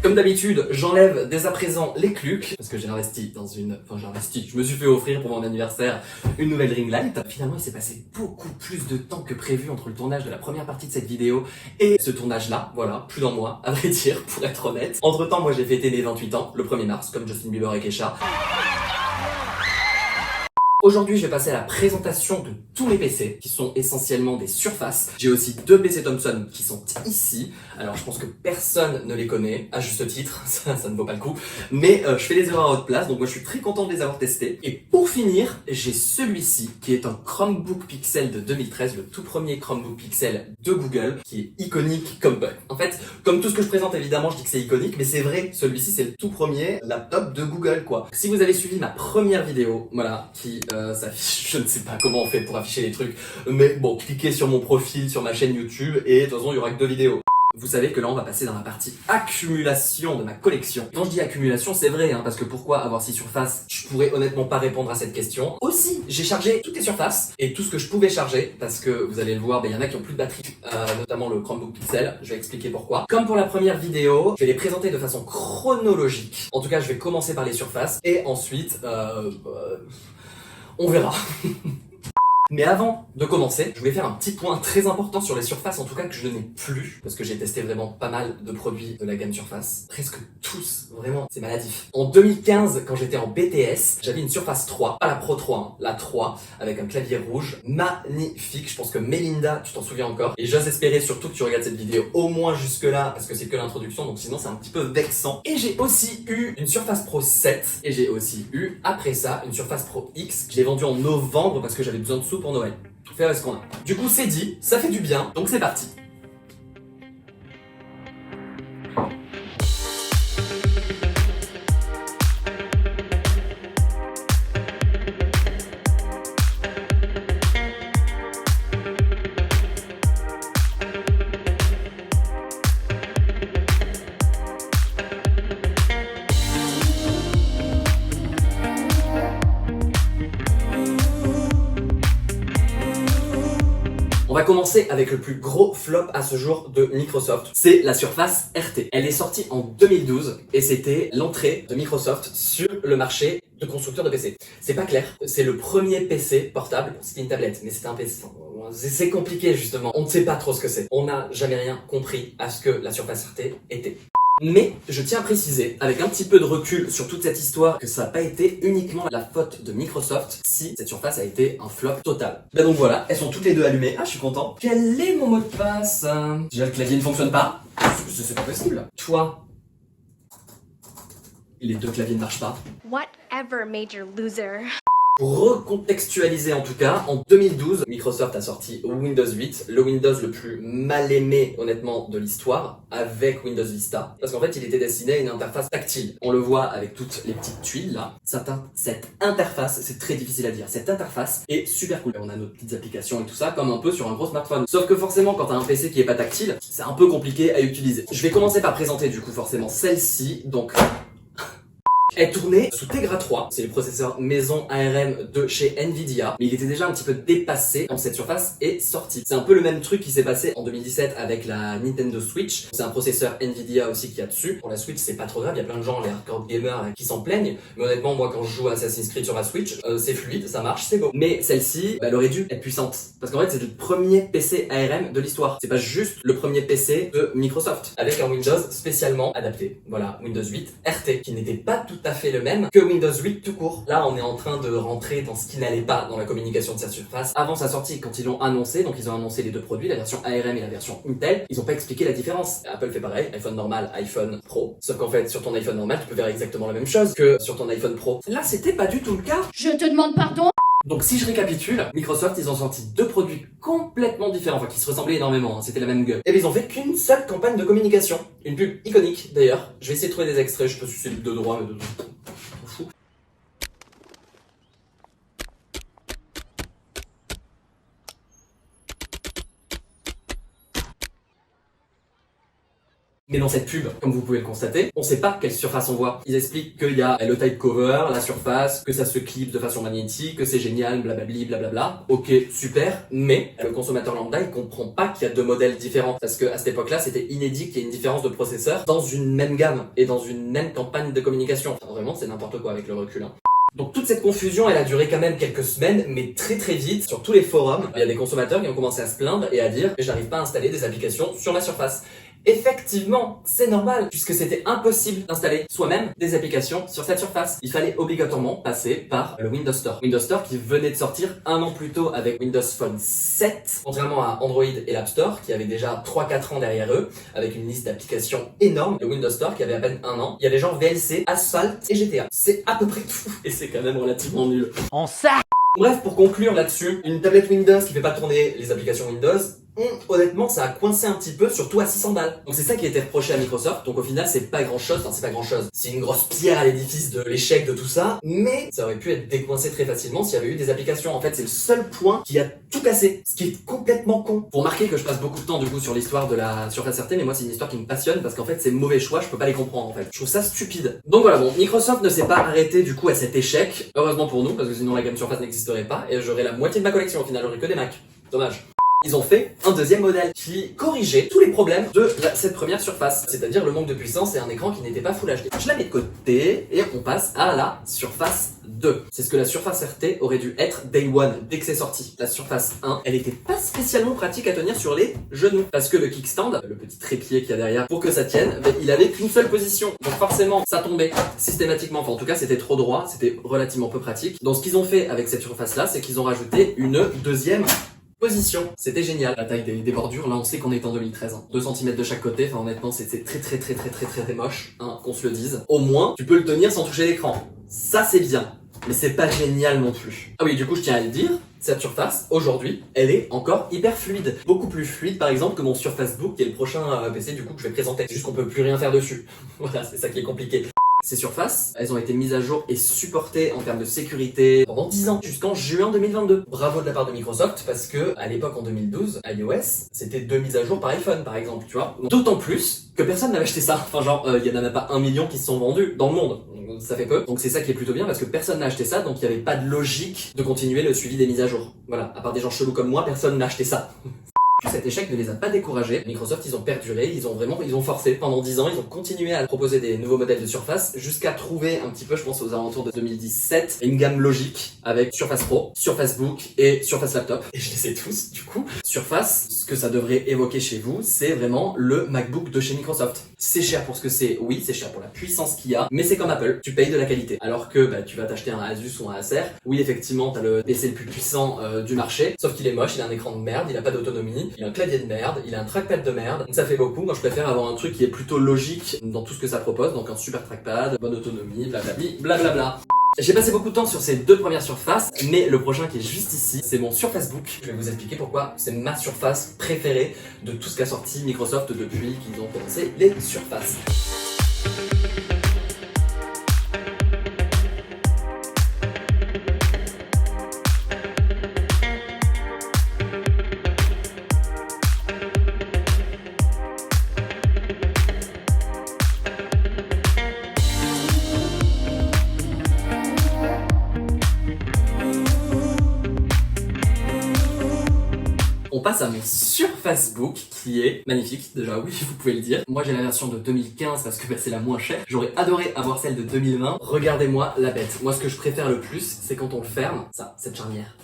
Comme d'habitude, j'enlève dès à présent les clucs, parce que j'ai investi dans une... Enfin, je me suis fait offrir pour mon anniversaire une nouvelle ring light. Finalement, il s'est passé beaucoup plus de temps que prévu entre le tournage de la première partie de cette vidéo et ce tournage-là. Voilà, plus d'un mois, à vrai dire, pour être honnête. Entre-temps, moi, j'ai fêté mes 28 ans, le 1er mars, comme Justin Bieber et Kesha. Aujourd'hui, je vais passer à la présentation de tous mes PC, qui sont essentiellement des surfaces. J'ai aussi deux PC Thomson qui sont ici. Alors, je pense que personne ne les connaît, à juste titre, ça ne vaut pas le coup. Mais je fais des erreurs à votre place, donc moi je suis très content de les avoir testés. Et pour finir, j'ai celui-ci, qui est un Chromebook Pixel de 2013, le tout premier Chromebook Pixel de Google, qui est iconique comme bug. En fait, comme tout ce que je présente, évidemment, je dis que c'est iconique, mais c'est vrai, celui-ci c'est le tout premier laptop de Google, quoi. Si vous avez suivi ma première vidéo, voilà, qui s'affiche, je ne sais pas comment on fait pour afficher les trucs, mais bon, cliquez sur mon profil, sur ma chaîne YouTube, et de toute façon, il y aura que 2 vidéos. Vous savez que là, on va passer dans la partie accumulation de ma collection. Quand je dis accumulation, c'est vrai, parce que pourquoi avoir 6 surfaces? Je pourrais honnêtement pas répondre à cette question. Aussi, j'ai chargé toutes les surfaces et tout ce que je pouvais charger, parce que vous allez le voir, il y en a qui ont plus de batterie, notamment le Chromebook Pixel. Je vais expliquer pourquoi. Comme pour la première vidéo, je vais les présenter de façon chronologique. En tout cas, je vais commencer par les surfaces et ensuite, on verra. Mais avant de commencer, je voulais faire un petit point très important sur les surfaces, en tout cas que je n'ai plus, parce que j'ai testé vraiment pas mal de produits de la gamme Surface. Presque tous, vraiment, c'est maladif. En 2015, quand j'étais en BTS, j'avais une Surface 3, pas la Pro 3, la 3, avec un clavier rouge, magnifique. Je pense que Mélinda, tu t'en souviens encore. Et j'ose espérer surtout que tu regardes cette vidéo au moins jusque-là, parce que c'est que l'introduction, donc sinon c'est un petit peu vexant. Et j'ai aussi eu une Surface Pro 7, et j'ai aussi eu, après ça, une Surface Pro X, que j'ai vendue en novembre parce que j'avais besoin de sous pour Noël. Faire ce qu'on a. Du coup, c'est dit, ça fait du bien, donc c'est parti. On va commencer avec le plus gros flop à ce jour de Microsoft. C'est la Surface RT. Elle est sortie en 2012 et c'était l'entrée de Microsoft sur le marché de constructeurs de PC. C'est pas clair. C'est le premier PC portable. C'était une tablette, mais c'était un PC. C'est compliqué justement. On ne sait pas trop ce que c'est. On n'a jamais rien compris à ce que la Surface RT était. Mais je tiens à préciser, avec un petit peu de recul sur toute cette histoire, que ça n'a pas été uniquement la faute de Microsoft si cette surface a été un flop total. Bah donc voilà, elles sont toutes les deux allumées. Ah, je suis content. Quel est mon mot de passe? Déjà, le clavier ne fonctionne pas. C'est pas possible. Toi, les deux claviers ne marchent pas. Whatever, major loser. Pour recontextualiser en tout cas, en 2012, Microsoft a sorti Windows 8, le Windows le plus mal aimé honnêtement de l'histoire, avec Windows Vista, parce qu'en fait il était destiné à une interface tactile. On le voit avec toutes les petites tuiles là. Cette interface, c'est très difficile à dire, cette interface est super cool. On a nos petites applications et tout ça, comme un peu sur un gros smartphone. Sauf que forcément quand t'as un PC qui est pas tactile, c'est un peu compliqué à utiliser. Je vais commencer par présenter du coup forcément celle-ci, donc... Elle tournait sous Tegra 3, c'est le processeur maison ARM de chez Nvidia, mais il était déjà un petit peu dépassé quand cette surface est sortie. C'est un peu le même truc qui s'est passé en 2017 avec la Nintendo Switch. C'est un processeur Nvidia aussi qu'il y a dessus. Pour la Switch, c'est pas trop grave, il y a plein de gens, les hardcore gamers, qui s'en plaignent. Mais honnêtement, moi quand je joue à Assassin's Creed sur la Switch, c'est fluide, ça marche, c'est beau. Mais celle-ci, elle aurait dû être puissante. Parce qu'en fait, c'est le premier PC ARM de l'histoire. C'est pas juste le premier PC de Microsoft, avec un Windows spécialement adapté. Voilà, Windows 8 RT, qui n'était pas tout à fait le même que Windows 8 tout court. Là, on est en train de rentrer dans ce qui n'allait pas dans la communication de cette surface. Avant sa sortie, quand ils l'ont annoncé, donc ils ont annoncé les deux produits, la version ARM et la version Intel, ils ont pas expliqué la différence. Apple fait pareil, iPhone normal, iPhone Pro. Sauf qu'en fait, sur ton iPhone normal, tu peux faire exactement la même chose que sur ton iPhone Pro. Là, c'était pas du tout le cas. Je te demande pardon. Donc si je récapitule, Microsoft, ils ont sorti deux produits complètement différents, enfin qui se ressemblaient énormément, c'était la même gueule. Et ils ont fait qu'une seule campagne de communication. Une pub iconique d'ailleurs. Je vais essayer de trouver des extraits, je sais pas si c'est de droit, mais de... Mais dans cette pub, comme vous pouvez le constater, on sait pas quelle surface on voit. Ils expliquent qu'il y a le type cover, la surface, que ça se clip de façon magnétique, que c'est génial, blablabli, blablabla. Ok, super, mais le consommateur lambda, il comprend pas qu'il y a deux modèles différents. Parce que à cette époque-là, c'était inédit qu'il y ait une différence de processeur dans une même gamme et dans une même campagne de communication. Enfin, vraiment, c'est n'importe quoi avec le recul, hein. Donc toute cette confusion, elle a duré quand même quelques semaines, mais très vite, sur tous les forums, il y a des consommateurs qui ont commencé à se plaindre et à dire « j'arrive pas à installer des applications sur ma surface ». Effectivement, c'est normal, puisque c'était impossible d'installer soi-même des applications sur cette surface. Il fallait obligatoirement passer par le Windows Store. Windows Store qui venait de sortir un an plus tôt avec Windows Phone 7, contrairement à Android et l'App Store, qui avaient déjà 3-4 ans derrière eux, avec une liste d'applications énorme. Le Windows Store qui avait à peine un an, il y avait genre VLC, Asphalt et GTA. C'est à peu près tout, et c'est quand même relativement nul. En ça. Bref, pour conclure là-dessus, une tablette Windows qui fait pas tourner les applications Windows, honnêtement, ça a coincé un petit peu, surtout à 600 balles. Donc c'est ça qui a été reproché à Microsoft. Donc au final, c'est pas grand-chose. Enfin, c'est pas grand-chose. C'est une grosse pierre à l'édifice de l'échec de tout ça. Mais ça aurait pu être décoincé très facilement s'il y avait eu des applications. En fait, c'est le seul point qui a tout cassé. Ce qui est complètement con. Vous remarquez que je passe beaucoup de temps du coup sur l'histoire de la Surface RT, mais moi c'est une histoire qui me passionne parce qu'en fait c'est mauvais choix, je peux pas les comprendre en fait. Je trouve ça stupide. Donc voilà, bon, Microsoft ne s'est pas arrêté du coup à cet échec. Heureusement pour nous, parce que sinon la gamme Surface n'existerait pas et j'aurais la moitié de ma collection au final, j'aurais que des Macs. Dommage. Ils ont fait un deuxième modèle qui corrigeait tous les problèmes de cette première surface, c'est-à-dire le manque de puissance et un écran qui n'était pas Full HD. Je la mets de côté et on passe à la Surface 2. C'est ce que la Surface RT aurait dû être Day One, dès que c'est sorti. La Surface 1, elle était pas spécialement pratique à tenir sur les genoux, parce que le kickstand, le petit trépied qu'il y a derrière, pour que ça tienne, il avait qu'une seule position. Donc forcément, ça tombait systématiquement. Enfin en tout cas, c'était trop droit, c'était relativement peu pratique. Donc ce qu'ils ont fait avec cette surface-là, c'est qu'ils ont rajouté une deuxième position. C'était génial. La taille des bordures, là on sait qu'on est en 2013. 2 cm de chaque côté, enfin honnêtement c'est très moche, hein, qu'on se le dise. Au moins, tu peux le tenir sans toucher l'écran. Ça c'est bien, mais c'est pas génial non plus. Ah oui, du coup je tiens à le dire, cette surface, aujourd'hui, elle est encore hyper fluide. Beaucoup plus fluide par exemple que mon Surface Book qui est le prochain PC du coup que je vais présenter. C'est juste qu'on peut plus rien faire dessus. Voilà, c'est ça qui est compliqué. Ces surfaces, elles ont été mises à jour et supportées en termes de sécurité pendant 10 ans, jusqu'en juin 2022. Bravo de la part de Microsoft, parce que à l'époque en 2012, iOS, c'était 2 mises à jour par iPhone par exemple, tu vois. D'autant plus que personne n'avait acheté ça. Enfin genre, il y en a même pas 1 million qui se sont vendus dans le monde. Ça fait peu. Donc c'est ça qui est plutôt bien parce que personne n'a acheté ça, donc il n'y avait pas de logique de continuer le suivi des mises à jour. Voilà, à part des gens chelous comme moi, personne n'a acheté ça. Cet échec ne les a pas découragés. Microsoft, ils ont perduré, ils ont forcé. Pendant 10 ans, ils ont continué à proposer des nouveaux modèles de Surface jusqu'à trouver un petit peu, je pense aux alentours de 2017, une gamme logique avec Surface Pro, Surface Book et Surface Laptop. Et je les ai tous, du coup. Surface, ce que ça devrait évoquer chez vous, c'est vraiment le MacBook de chez Microsoft. C'est cher pour ce que c'est, oui, c'est cher pour la puissance qu'il y a, mais c'est comme Apple, tu payes de la qualité. Alors que tu vas t'acheter un Asus ou un Acer, oui, effectivement, t'as le PC le plus puissant du marché, sauf qu'il est moche, il a un écran de merde, il a pas d'autonomie, il a un clavier de merde, il a un trackpad de merde, donc ça fait beaucoup. Moi je préfère avoir un truc qui est plutôt logique dans tout ce que ça propose, donc un super trackpad, bonne autonomie, blablabli, blablabla. J'ai passé beaucoup de temps sur ces deux premières surfaces, mais le prochain qui est juste ici, c'est mon Surface Book. Je vais vous expliquer pourquoi c'est ma surface préférée de tout ce qu'a sorti Microsoft depuis qu'ils ont commencé les surfaces. On passe à mon Surface Book qui est magnifique, déjà oui vous pouvez le dire. Moi j'ai la version de 2015 parce que c'est la moins chère. J'aurais adoré avoir celle de 2020. Regardez-moi la bête. Moi ce que je préfère le plus c'est quand on le ferme, ça, cette charnière.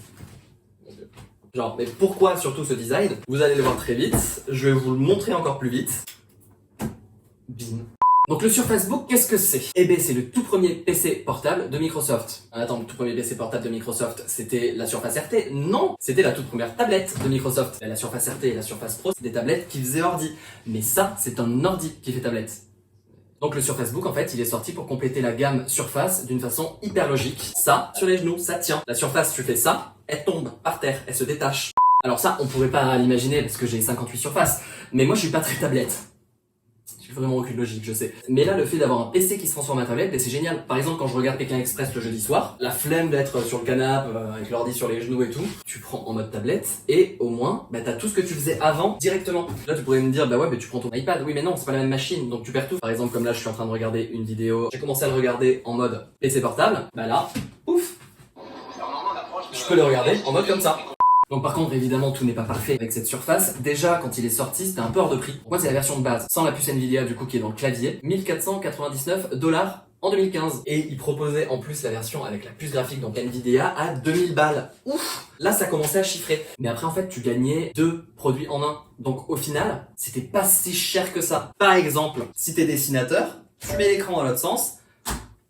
Genre, mais pourquoi surtout ce design? Vous allez le voir très vite, je vais vous le montrer encore plus vite. Bim. Donc le Surface Book, qu'est-ce que c'est? Eh bien c'est le tout premier PC portable de Microsoft. Attends, le tout premier PC portable de Microsoft, c'était la Surface RT? Non, c'était la toute première tablette de Microsoft. La Surface RT et la Surface Pro, c'est des tablettes qui faisaient ordi. Mais ça, c'est un ordi qui fait tablette. Donc le Surface Book, en fait, il est sorti pour compléter la gamme Surface d'une façon hyper logique. Ça, sur les genoux, ça tient. La Surface, tu fais ça, elle tombe par terre, elle se détache. Alors ça, on pourrait pas l'imaginer parce que j'ai 58 surfaces. Mais moi, je suis pas très tablette. J'ai vraiment aucune logique, je sais. Mais là, le fait d'avoir un PC qui se transforme en tablette, c'est génial. Par exemple, quand je regarde Pékin Express le jeudi soir, la flemme d'être sur le canapé avec l'ordi sur les genoux et tout, tu prends en mode tablette et au moins, t'as tout ce que tu faisais avant directement. Là, tu pourrais me dire, ouais, mais tu prends ton iPad. Oui, mais non, c'est pas la même machine, donc tu perds tout. Par exemple, comme là, je suis en train de regarder une vidéo, j'ai commencé à le regarder en mode PC portable. Là, ouf, je peux le regarder en mode comme ça. Donc par contre, évidemment, tout n'est pas parfait avec cette Surface. Déjà, quand il est sorti, c'était un peu hors de prix. Moi, c'est la version de base, sans la puce Nvidia, du coup, qui est dans le clavier. 1499$ en 2015. Et il proposait en plus la version avec la puce graphique, donc Nvidia, à 2000 balles. Ouf! Là, ça commençait à chiffrer. Mais après, en fait, tu gagnais 2 produits en un. Donc au final, c'était pas si cher que ça. Par exemple, si t'es dessinateur, tu mets l'écran dans l'autre sens,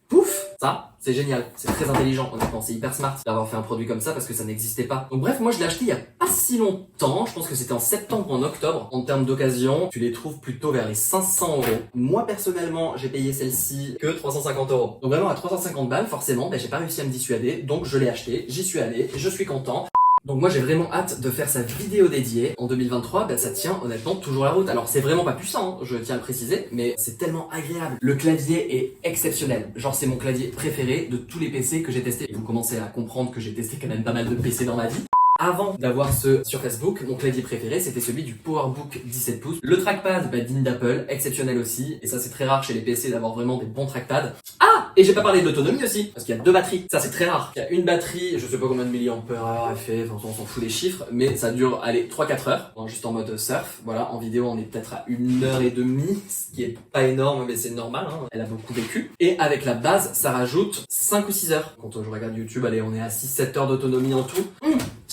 pouf! Ça, c'est génial, c'est très intelligent, honnêtement, c'est hyper smart d'avoir fait un produit comme ça parce que ça n'existait pas. Donc bref, moi je l'ai acheté il y a pas si longtemps, je pense que c'était en septembre ou en octobre. En termes d'occasion, tu les trouves plutôt vers les 500€. Moi personnellement, j'ai payé celle-ci que 350€. Donc vraiment à 350 balles, forcément, j'ai pas réussi à me dissuader, donc je l'ai acheté, j'y suis allé, je suis content. Donc moi j'ai vraiment hâte de faire sa vidéo dédiée en 2023, ça tient honnêtement toujours la route. Alors c'est vraiment pas puissant, je tiens à le préciser, mais c'est tellement agréable. Le clavier est exceptionnel, genre c'est mon clavier préféré de tous les PC que j'ai testé. Et vous commencez à comprendre que j'ai testé quand même pas mal de PC dans ma vie. Avant d'avoir ce Surface Book, mon clavier préféré c'était celui du PowerBook 17 pouces. Le trackpad digne d'Apple, exceptionnel aussi, et ça c'est très rare chez les PC d'avoir vraiment des bons trackpads. Ah, et j'ai pas parlé de l'autonomie aussi, parce qu'il y a 2 batteries, ça c'est très rare. Il y a une batterie, je sais pas combien de milliampères elle fait, enfin, on s'en fout des chiffres, mais ça dure, allez, 3-4 heures, juste en mode surf, voilà, en vidéo on est peut-être à 1h30, ce qui est pas énorme, mais c'est normal, hein. Elle a beaucoup vécu. Et avec la base, ça rajoute 5 ou 6 heures. Quand je regarde YouTube, allez, on est à 6-7 heures d'autonomie en tout.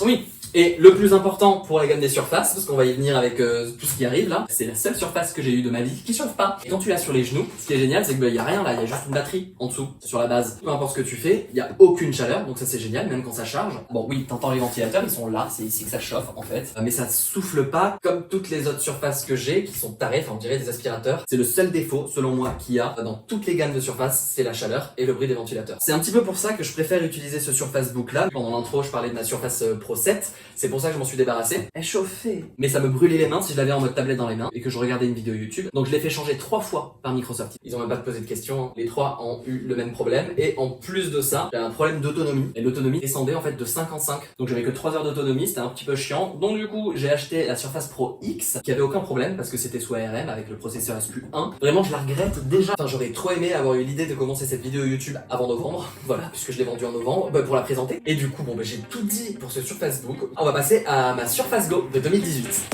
Oui. Et le plus important pour la gamme des surfaces, parce qu'on va y venir avec tout ce qui arrive là, c'est la seule surface que j'ai eue de ma vie qui chauffe pas. Et quand tu l'as sur les genoux, ce qui est génial, c'est que y a rien là, il y a juste une batterie en dessous, sur la base. Peu importe ce que tu fais, il y a aucune chaleur, donc ça c'est génial, même quand ça charge. Bon oui, t'entends les ventilateurs, ils sont là, c'est ici que ça chauffe en fait, mais ça souffle pas comme toutes les autres surfaces que j'ai, qui sont tarées, on dirait des aspirateurs. C'est le seul défaut, selon moi, qu'il y a dans toutes les gammes de surface, c'est la chaleur et le bruit des ventilateurs. C'est un petit peu pour ça que je préfère utiliser ce Surface Book là. Pendant l'intro, je parlais de ma Surface Pro 7, c'est pour ça que je m'en suis débarrassé. Elle chauffait, mais ça me brûlait les mains si je l'avais en mode tablette dans les mains et que je regardais une vidéo YouTube. Donc je l'ai fait changer 3 fois par Microsoft. Ils ont même pas posé de questions, hein. Les 3 ont eu le même problème et en plus de ça, j'avais un problème d'autonomie et l'autonomie descendait en fait de 5 en 5. Donc j'avais que 3 heures d'autonomie, c'était un petit peu chiant. Donc du coup, j'ai acheté la Surface Pro X qui avait aucun problème parce que c'était sous ARM avec le processeur SQ1. Vraiment, je la regrette déjà. Enfin, j'aurais trop aimé avoir eu l'idée de commencer cette vidéo YouTube avant novembre. Voilà, puisque je l'ai vendue en novembre pour la présenter. Et du coup, j'ai tout dit pour ce Surface Book. On va passer à ma Surface Go de 2018.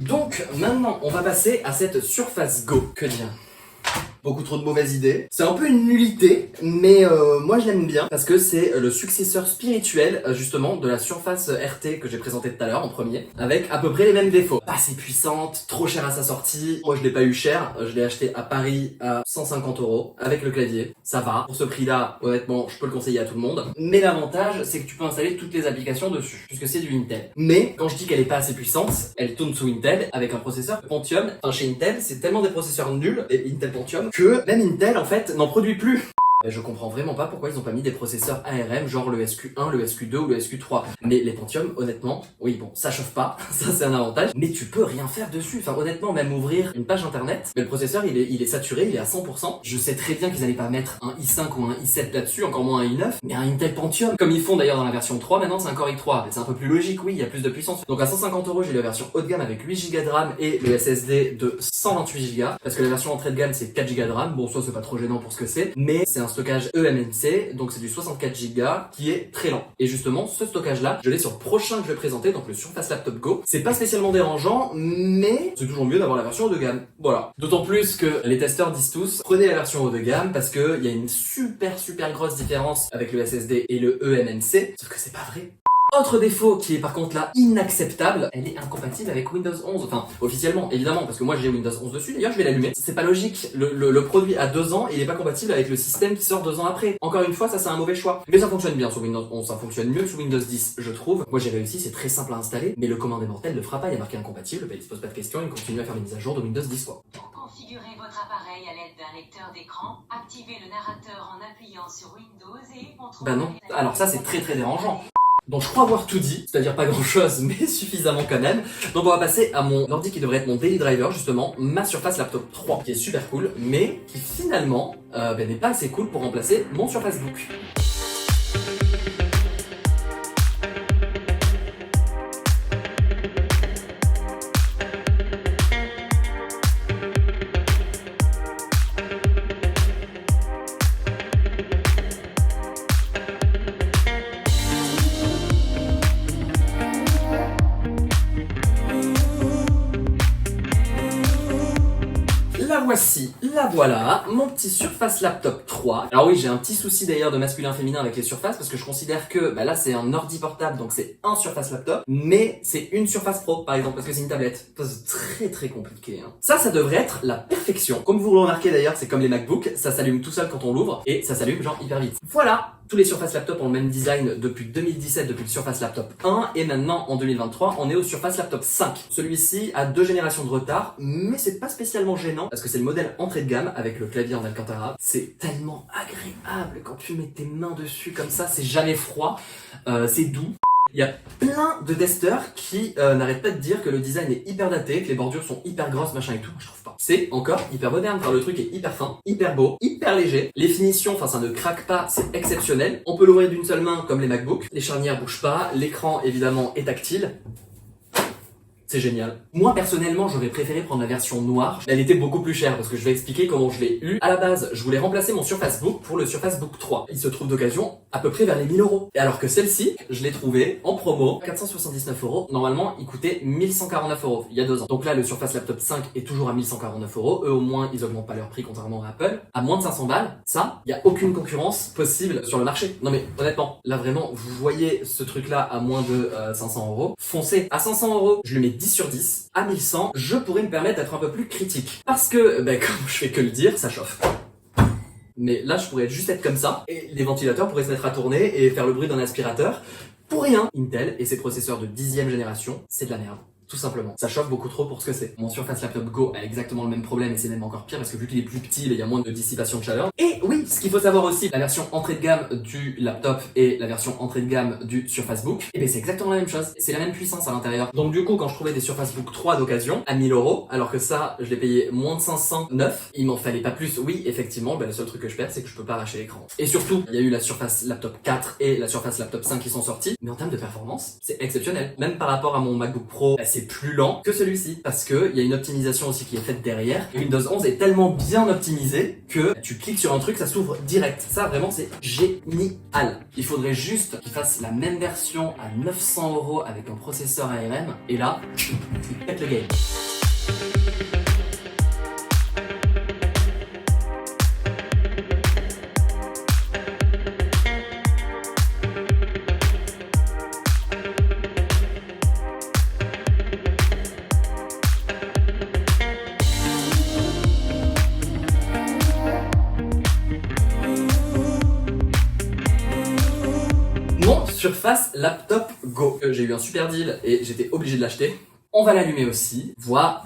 Donc maintenant, on va passer à cette Surface Go. Que dire ? Beaucoup trop de mauvaises idées. C'est un peu une nullité, mais moi je l'aime bien parce que c'est le successeur spirituel justement de la Surface RT que j'ai présenté tout à l'heure en premier, avec à peu près les mêmes défauts. Pas assez puissante, trop chère à sa sortie. Moi je l'ai pas eu cher, je l'ai acheté à Paris à 150€ avec le clavier. Ça va. Pour ce prix-là, honnêtement, je peux le conseiller à tout le monde. Mais l'avantage, c'est que tu peux installer toutes les applications dessus, puisque c'est du Intel. Mais quand je dis qu'elle est pas assez puissante, elle tourne sous Intel avec un processeur Pentium. Enfin chez Intel, c'est tellement des processeurs nuls, et Intel Pentium, que même Intel en fait n'en produit plus. Je comprends vraiment pas pourquoi ils ont pas mis des processeurs ARM genre le SQ1, le SQ2 ou le SQ3. Mais les Pentium, honnêtement, oui bon, ça chauffe pas, ça c'est un avantage, mais tu peux rien faire dessus. Enfin honnêtement, même ouvrir une page internet, mais le processeur il est saturé, il est à 100%. Je sais très bien qu'ils allaient pas mettre un i5 ou un i7 là-dessus, encore moins un i9, mais un Intel Pentium, comme ils font d'ailleurs dans la version 3, maintenant c'est un Core i3. C'est un peu plus logique, oui, il y a plus de puissance. Donc à 150€, j'ai la version haut de gamme avec 8Go de RAM et le SSD de 128Go, parce que la version entrée de gamme c'est 4Go de RAM. Bon, soit c'est pas trop gênant pour ce que c'est, mais c'est un stockage eMMC, donc c'est du 64Go qui est très lent. Et justement, ce stockage-là, je l'ai sur le prochain que je vais présenter, donc le Surface Laptop Go. C'est pas spécialement dérangeant, mais c'est toujours mieux d'avoir la version haut de gamme. Voilà. D'autant plus que les testeurs disent tous, prenez la version haut de gamme parce que il y a une super grosse différence avec le SSD et le eMMC, sauf que c'est pas vrai. Autre défaut qui est par contre là inacceptable, elle est incompatible avec Windows 11. Enfin, officiellement, évidemment, parce que moi j'ai Windows 11 dessus, d'ailleurs je vais l'allumer. C'est pas logique, le produit a 2 ans et il est pas compatible avec le système qui sort 2 ans après. Encore une fois, ça c'est un mauvais choix. Mais ça fonctionne bien sur Windows 11, ça fonctionne mieux que sur Windows 10, je trouve. Moi j'ai réussi, c'est très simple à installer, mais le commandé mortel ne le fera pas, il y a marqué incompatible, il se pose pas de questions, il continue à faire les mises à jour de Windows 10 quoi. Pour configurer votre appareil à l'aide d'un lecteur d'écran, activez le narrateur en appuyant sur Windows et contrôlez... Bah non, alors ça c'est très dérangeant. Donc je crois avoir tout dit, c'est-à-dire pas grand chose, mais suffisamment quand même. Donc on va passer à mon ordi qui devrait être mon daily driver justement, ma Surface Laptop 3, qui est super cool, mais qui finalement n'est pas assez cool pour remplacer mon Surface Book. Voici, la voilà, mon petit Surface Laptop 3. Alors oui, j'ai un petit souci d'ailleurs de masculin-féminin avec les Surfaces parce que je considère que là c'est un ordi portable donc c'est un Surface Laptop, mais c'est une Surface Pro par exemple parce que c'est une tablette. C'est très compliqué. Hein. Ça devrait être la perfection. Comme vous le remarquez d'ailleurs, c'est comme les MacBooks, ça s'allume tout seul quand on l'ouvre et ça s'allume genre hyper vite. Voilà. Tous les Surface Laptop ont le même design depuis 2017, depuis le Surface Laptop 1, et maintenant, en 2023, on est au Surface Laptop 5. Celui-ci a 2 générations de retard, mais c'est pas spécialement gênant, parce que c'est le modèle entrée de gamme, avec le clavier en Alcantara. C'est tellement agréable quand tu mets tes mains dessus comme ça, c'est jamais froid, c'est doux. Il y a plein de testeurs qui n'arrêtent pas de dire que le design est hyper daté, que les bordures sont hyper grosses, machin et tout. Je trouve pas. C'est encore hyper moderne, car le truc est hyper fin, hyper beau, hyper léger. Les finitions, enfin ça ne craque pas, c'est exceptionnel. On peut l'ouvrir d'une seule main comme les MacBooks. Les charnières bougent pas, l'écran évidemment est tactile. C'est génial. Moi, personnellement, j'aurais préféré prendre la version noire. Elle était beaucoup plus chère parce que je vais expliquer comment je l'ai eu. À la base, je voulais remplacer mon Surface Book pour le Surface Book 3. Il se trouve d'occasion à peu près vers les 1000 €. Et alors que celle-ci, je l'ai trouvée en promo, 479 €. Normalement, il coûtait 1149 € il y a 2 ans. Donc là, le Surface Laptop 5 est toujours à 1149 €. Eux, au moins, ils augmentent pas leur prix contrairement à Apple. À moins de 500 balles, ça, il y a aucune concurrence possible sur le marché. Non mais, honnêtement, là vraiment, vous voyez ce truc-là à moins de 500 €. Foncez. À 500 €, je lui mets 10 sur 10. À 1100, je pourrais me permettre d'être un peu plus critique. Parce que, comme je fais que le dire, ça chauffe. Mais là, je pourrais juste être comme ça, et les ventilateurs pourraient se mettre à tourner et faire le bruit d'un aspirateur. Pour rien, Intel et ses processeurs de 10e génération, c'est de la merde. Tout simplement. Ça chauffe beaucoup trop pour ce que c'est. Mon Surface Laptop Go a exactement le même problème et c'est même encore pire parce que vu qu'il est plus petit, il y a moins de dissipation de chaleur. Et oui, ce qu'il faut savoir aussi, la version entrée de gamme du laptop et la version entrée de gamme du Surface Book, et c'est exactement la même chose. C'est la même puissance à l'intérieur. Donc du coup, quand je trouvais des Surface Book 3 d'occasion à 1000 €, alors que ça, je l'ai payé moins de 500 neuf, il m'en fallait pas plus. Oui, effectivement, le seul truc que je perds, c'est que je peux pas arracher l'écran. Et surtout, il y a eu la Surface Laptop 4 et la Surface Laptop 5 qui sont sortis, mais en termes de performance, c'est exceptionnel. Même par rapport à mon MacBook Pro, c'est plus lent que celui-ci, parce que il y a une optimisation aussi qui est faite derrière. Et Windows 11 est tellement bien optimisé que tu cliques sur un truc, ça s'ouvre direct. Ça, vraiment, c'est génial. Il faudrait juste qu'ils fassent la même version à 900 € avec un processeur ARM, et là, ils pètent le game. Surface Laptop Go. J'ai eu un super deal et j'étais obligé de l'acheter. On va l'allumer aussi. Voilà.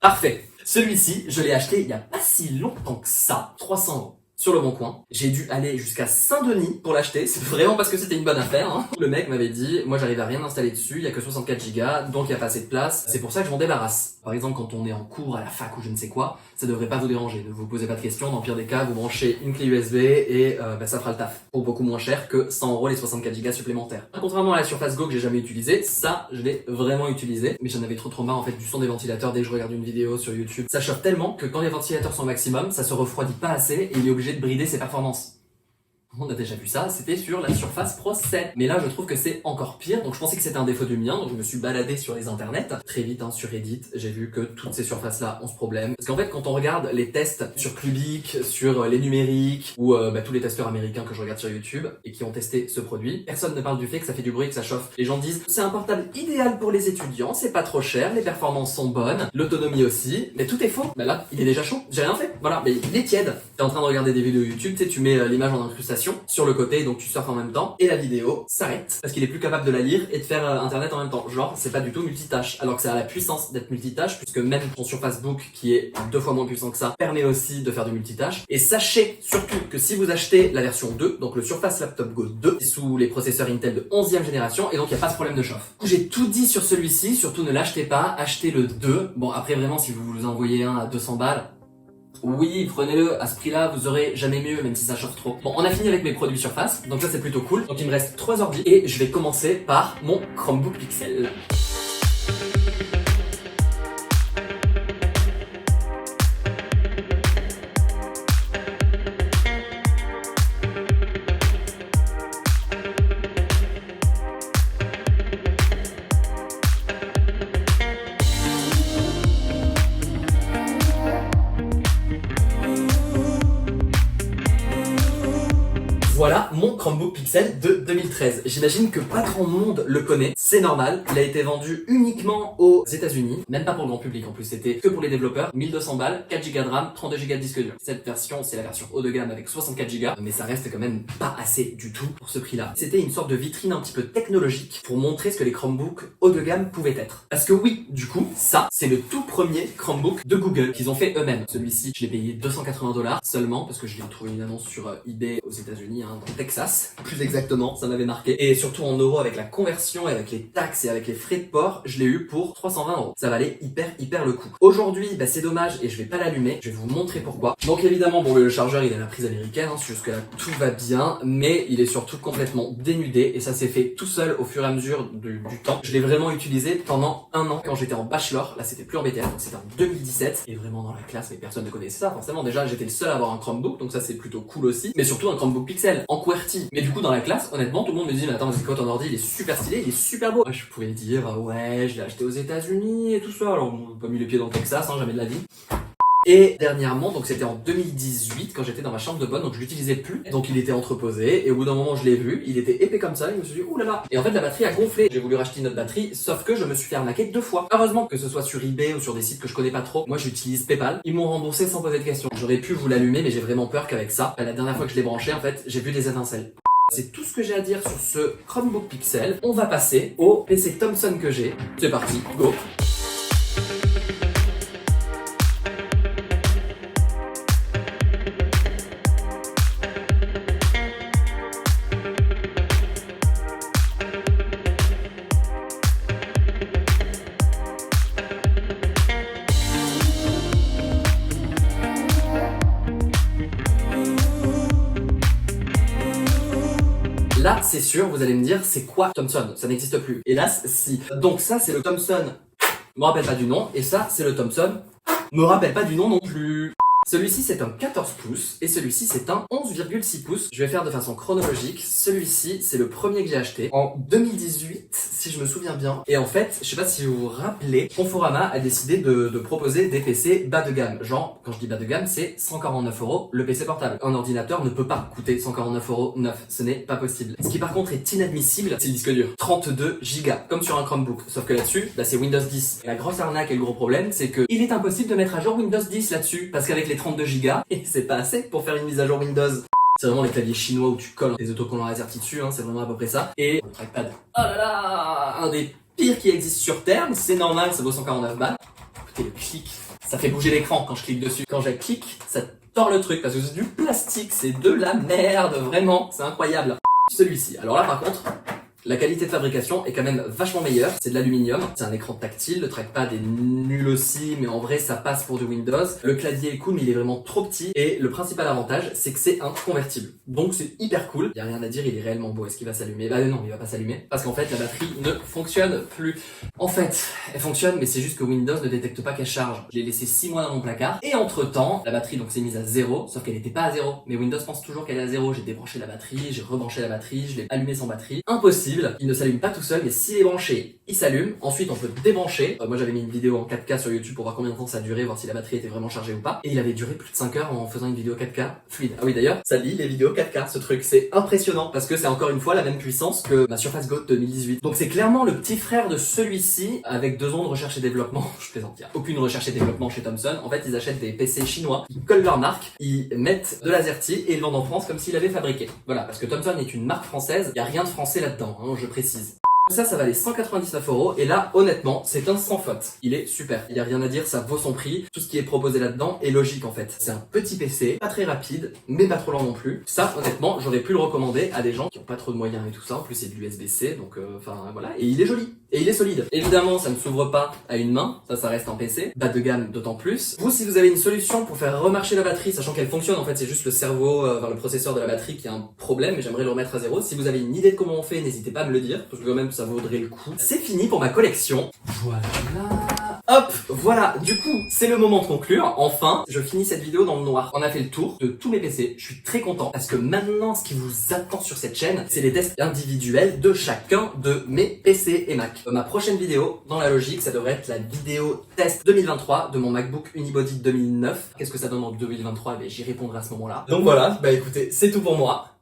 Parfait. Celui-ci, je l'ai acheté il y a pas si longtemps que ça. 300 €. Sur le bon coin. J'ai dû aller jusqu'à Saint-Denis pour l'acheter. C'est vraiment parce que c'était une bonne affaire. Hein. Le mec m'avait dit, moi j'arrive à rien installer dessus, il y a que 64 Go, donc il y a pas assez de place. C'est pour ça que je m'en débarrasse. Par exemple, quand on est en cours à la fac ou je ne sais quoi, ça devrait pas vous déranger. Ne vous posez pas de questions. Dans le pire des cas, vous branchez une clé USB et ça fera le taf. Pour beaucoup moins cher que 100 € les 64 Go supplémentaires. Contrairement à la Surface Go que j'ai jamais utilisée, ça, je l'ai vraiment utilisé. Mais j'en avais trop marre en fait du son des ventilateurs dès que je regarde une vidéo sur YouTube. Ça chauffe tellement que quand les ventilateurs sont au maximum, ça se refroidit pas assez et il est obligé de brider ses performances. On a déjà vu ça, c'était sur la Surface Pro 7. Mais là, je trouve que c'est encore pire. Donc je pensais que c'était un défaut du mien, donc je me suis baladé sur les internets. Très vite, sur Reddit, j'ai vu que toutes ces surfaces-là ont ce problème. Parce qu'en fait, quand on regarde les tests sur Clubic, sur les numériques, ou tous les testeurs américains que je regarde sur YouTube, et qui ont testé ce produit, personne ne parle du fait que ça fait du bruit, que ça chauffe. Les gens disent, c'est un portable idéal pour les étudiants, c'est pas trop cher, les performances sont bonnes, l'autonomie aussi, mais tout est faux. Bah là, il est déjà chaud, j'ai rien fait. Voilà, mais il est tiède. T'es en train de regarder des vidéos YouTube, tu sais, tu mets l'image en incrustation sur le côté, donc tu surfes en même temps, et la vidéo s'arrête, parce qu'il est plus capable de la lire et de faire internet en même temps. Genre, c'est pas du tout multitâche, alors que ça a la puissance d'être multitâche, puisque même ton Surface Book, qui est 2 fois moins puissant que ça, permet aussi de faire du multitâche. Et sachez surtout que si vous achetez la version 2, donc le Surface Laptop Go 2, c'est sous les processeurs Intel de 11e génération, et donc il n'y a pas ce problème de chauffe. J'ai tout dit sur celui-ci, surtout ne l'achetez pas, achetez le 2. Bon, après vraiment, si vous vous envoyez un à 200 balles, oui, prenez-le, à ce prix-là, vous aurez jamais mieux, même si ça chauffe trop. Bon, on a fini avec mes produits Surface, donc ça c'est plutôt cool. Donc il me reste 3 ordi, et je vais commencer par mon Chromebook Pixel. Voilà mon Chromebook Pixel de 2013. J'imagine que pas grand monde le connaît, c'est normal. Il a été vendu uniquement aux États-Unis, même pas pour le grand public en plus, c'était que pour les développeurs. 1200 balles, 4 Go de RAM, 32 Go de disque dur. Cette version, c'est la version haut de gamme avec 64 Go, mais ça reste quand même pas assez du tout pour ce prix-là. C'était une sorte de vitrine un petit peu technologique pour montrer ce que les Chromebooks haut de gamme pouvaient être. Parce que oui, du coup, ça, c'est le tout premier Chromebook de Google qu'ils ont fait eux-mêmes. Celui-ci, je l'ai payé 280 $ seulement parce que je l'ai trouvé une annonce sur eBay aux États-Unis, dans le Texas, plus exactement, ça m'avait marqué. Et surtout en euros avec la conversion et avec les taxes et avec les frais de port, je l'ai eu pour 320 €. Ça valait hyper le coup. Aujourd'hui, c'est dommage et je vais pas l'allumer. Je vais vous montrer pourquoi. Donc évidemment, bon, le chargeur, il a la prise américaine, jusque là tout va bien, mais il est surtout complètement dénudé et ça s'est fait tout seul au fur et à mesure du temps. Je l'ai vraiment utilisé pendant 1 an quand j'étais en bachelor. Là, c'était plus en BTS, donc c'était en 2017. Et vraiment dans la classe, mais personne ne connaissait ça. Forcément, déjà, j'étais le seul à avoir un Chromebook, donc ça c'est plutôt cool aussi. Mais surtout un Chromebook Pixel en QWERTY. Mais du coup, dans la classe, honnêtement, tout le monde me dit, mais attends, c'est quoi ton ordi? Il est super stylé, il est super beau. Je pouvais dire, ouais, je l'ai acheté aux États-Unis et tout ça. Alors, on n'a pas mis les pieds dans le Texas, jamais de la vie. Et dernièrement, donc c'était en 2018 quand j'étais dans ma chambre de bonne, donc je l'utilisais plus. Donc il était entreposé et au bout d'un moment je l'ai vu, il était épais comme ça et je me suis dit ouh là là. Et en fait la batterie a gonflé. J'ai voulu racheter une autre batterie, sauf que je me suis fait arnaquer 2 fois. Heureusement que ce soit sur eBay ou sur des sites que je connais pas trop. Moi j'utilise PayPal. Ils m'ont remboursé sans poser de questions. J'aurais pu vous l'allumer mais j'ai vraiment peur qu'avec ça, la dernière fois que je l'ai branché en fait, j'ai vu des étincelles. C'est tout ce que j'ai à dire sur ce Chromebook Pixel. On va passer au PC Thomson que j'ai. C'est parti, go. Là, c'est sûr, vous allez me dire, c'est quoi Thomson? Ça n'existe plus. Hélas, si. Donc ça, c'est le Thomson, me rappelle pas du nom, et ça, c'est le Thomson, me rappelle pas du nom non plus. Celui-ci c'est un 14 pouces et celui-ci c'est un 11,6 pouces. Je vais faire de façon chronologique. Celui-ci c'est le premier que j'ai acheté en 2018 si je me souviens bien. Et en fait, je sais pas si vous vous rappelez, Conforama a décidé de proposer des PC bas de gamme. Genre, quand je dis bas de gamme, c'est 149 € le PC portable. Un ordinateur ne peut pas coûter 149 € neuf. Ce n'est pas possible. Ce qui par contre est inadmissible, c'est le disque dur. 32 Go, comme sur un Chromebook. Sauf que là-dessus, c'est Windows 10. Et la grosse arnaque et le gros problème, c'est que il est impossible de mettre à jour Windows 10 là-dessus. Parce qu'avec les 32 Go, et c'est pas assez pour faire une mise à jour Windows. C'est vraiment les claviers chinois où tu colles des autocollants AZERTY dessus, c'est vraiment à peu près ça. Et le trackpad, oh là là, un des pires qui existent sur Terre, c'est normal, ça vaut 149 balles. Écoutez, le clic, ça fait bouger l'écran quand je clique dessus. Quand je clique, ça tord le truc parce que c'est du plastique, c'est de la merde, vraiment, c'est incroyable. Celui-ci, alors là par contre, La qualité de fabrication est quand même vachement meilleure. C'est de l'aluminium, c'est un écran tactile, le trackpad est nul aussi, mais en vrai ça passe pour du Windows. Le clavier est cool, mais il est vraiment trop petit. Et le principal avantage, c'est que c'est un convertible. Donc c'est hyper cool. Il y a rien à dire, il est réellement beau. Est-ce qu'il va s'allumer? Bah non, il va pas s'allumer. Parce qu'en fait, la batterie ne fonctionne plus. En fait, elle fonctionne, mais c'est juste que Windows ne détecte pas qu'elle charge. Je l'ai laissé 6 mois dans mon placard. Et entre temps, la batterie donc s'est mise à 0, sauf qu'elle n'était pas à 0. Mais Windows pense toujours qu'elle est à 0. J'ai débranché la batterie, j'ai rebranché la batterie, je l'ai allumé sans batterie. Impossible. Il ne s'allume pas tout seul, mais s'il est branché, il s'allume. Ensuite, on peut débrancher. Moi, j'avais mis une vidéo en 4K sur YouTube pour voir combien de temps ça durait, voir si la batterie était vraiment chargée ou pas. Et il avait duré plus de 5 heures en faisant une vidéo 4K fluide. Ah oui, d'ailleurs, ça lit les vidéos 4K, ce truc. C'est impressionnant parce que c'est encore une fois la même puissance que ma Surface Go 2018. Donc c'est clairement le petit frère de celui-ci avec 2 ans de recherche et développement. Je plaisante, il y a aucune recherche et développement chez Thomson. En fait, ils achètent des PC chinois, ils collent leur marque, ils mettent de l'azerty et ils le vendent en France comme s'ils l'avaient fabriqué. Voilà, parce que Thomson est une marque française, il y a rien de français là-dedans, hein, je précise. Ça valait 199 € et là, honnêtement, c'est un sans faute. Il est super. Il y a rien à dire, ça vaut son prix. Tout ce qui est proposé là-dedans est logique en fait. C'est un petit PC, pas très rapide, mais pas trop lent non plus. Ça, honnêtement, j'aurais pu le recommander à des gens qui ont pas trop de moyens et tout ça. En plus, c'est de l'USB-C, donc enfin voilà. Et il est joli. Et il est solide. Évidemment, ça ne s'ouvre pas à une main. Ça reste un PC. Bas de gamme d'autant plus. Vous, si vous avez une solution pour faire remarcher la batterie, sachant qu'elle fonctionne, en fait, c'est juste le cerveau, le processeur de la batterie qui a un problème, et j'aimerais le remettre à 0. Si vous avez une idée de comment on fait, n'hésitez pas à me le dire, parce que quand même, ça vaudrait le coup. C'est fini pour ma collection. Voilà. Hop, voilà, du coup, c'est le moment de conclure. Enfin, je finis cette vidéo dans le noir. On a fait le tour de tous mes PC. Je suis très content parce que maintenant, ce qui vous attend sur cette chaîne, c'est les tests individuels de chacun de mes PC et Mac. Ma prochaine vidéo, dans la logique, ça devrait être la vidéo test 2023 de mon MacBook Unibody 2009. Qu'est-ce que ça donne en 2023? Eh bien, j'y répondrai à ce moment-là. Donc voilà, bah écoutez, c'est tout pour moi.